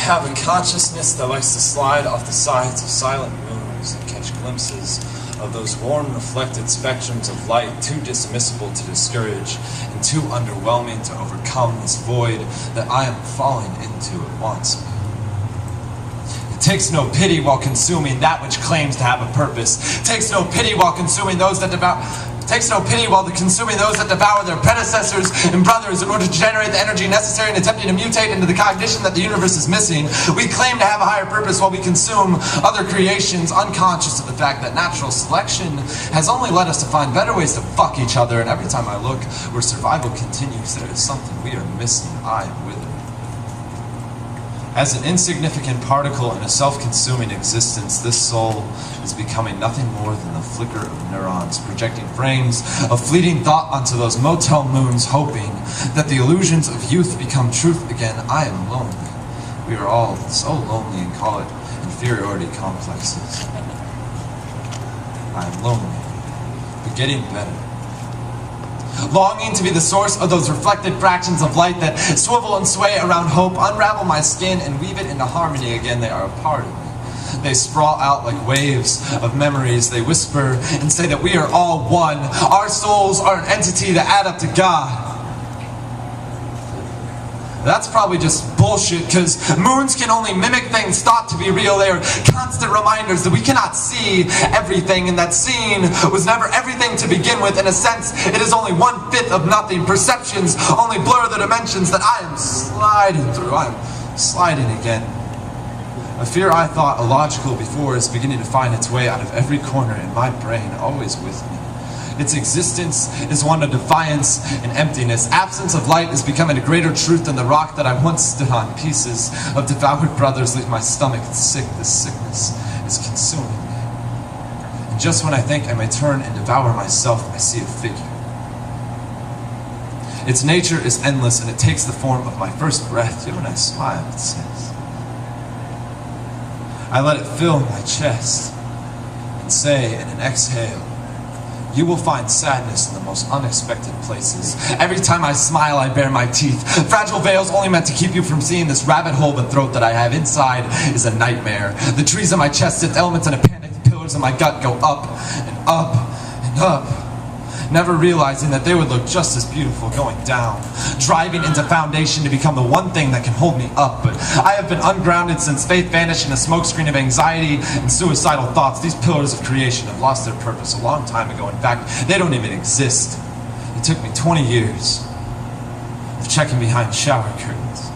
have a consciousness that likes to slide off the sides of silent moons and catch glimpses of those warm, reflected spectrums of light too dismissible to discourage and too underwhelming to overcome this void that I am falling into at once. It takes no pity while consuming that which claims to have a purpose. It takes no pity while consuming those that consuming those that devour their predecessors and brothers in order to generate the energy necessary and attempting to mutate into the cognition that the universe is missing. We claim to have a higher purpose while we consume other creations, unconscious of the fact that natural selection has only led us to find better ways to fuck each other, and every time I look where survival continues, there is something we are missing. I am with it. As an insignificant particle in a self-consuming existence, this soul is becoming nothing more than the flicker of neurons, projecting frames of fleeting thought onto those motel moons, hoping that the illusions of youth become truth again. I am lonely. We are all so lonely and call it inferiority complexes. I am lonely, but getting better. Longing to be the source of those reflected fractions of light that swivel and sway around hope, unravel my skin and weave it into harmony again. They are a part of me. They sprawl out like waves of memories. They whisper and say that we are all one. Our souls are an entity that add up to God. That's probably just bullshit, because moons can only mimic things thought to be real. They are constant reminders that we cannot see everything, and that seeing was never everything to begin with. In a sense, it is only 1/5 of nothing. Perceptions only blur the dimensions that I am sliding through. I am sliding again. A fear I thought illogical before is beginning to find its way out of every corner in my brain, always with me. Its existence is one of defiance and emptiness. Absence of light is becoming a greater truth than the rock that I once stood on. Pieces of devoured brothers leave my stomach sick. This sickness is consuming me. And just when I think I may turn and devour myself, I see a figure. Its nature is endless, and it takes the form of my first breath. Yet when I smile, it says, I let it fill my chest and say in an exhale, you will find sadness in the most unexpected places. Every time I smile, I bare my teeth. Fragile veils only meant to keep you from seeing this rabbit hole of a throat that I have inside is a nightmare. The trees in my chest sit elements and a panic. The pillars in my gut go up and up and up, never realizing that they would look just as beautiful going down, driving into foundation to become the one thing that can hold me up. But I have been ungrounded since faith vanished in a smokescreen of anxiety and suicidal thoughts. These pillars of creation have lost their purpose a long time ago. In fact, they don't even exist. It took me 20 years of checking behind shower curtains.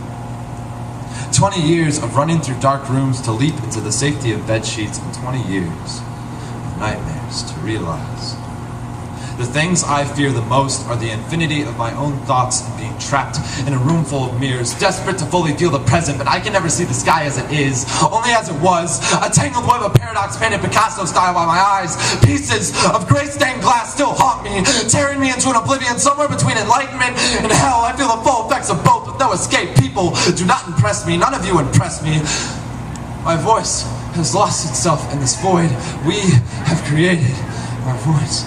20 years of running through dark rooms to leap into the safety of bed sheets, and 20 years of nightmares to realize the things I fear the most are the infinity of my own thoughts and being trapped in a room full of mirrors, desperate to fully feel the present, but I can never see the sky as it is, only as it was, a tangled web of paradox painted Picasso style by my eyes. Pieces of gray-stained glass still haunt me, tearing me into an oblivion somewhere between enlightenment and hell. I feel the full effects of both with no escape. People do not impress me. None of you impress me. My voice has lost itself in this void we have created. My voice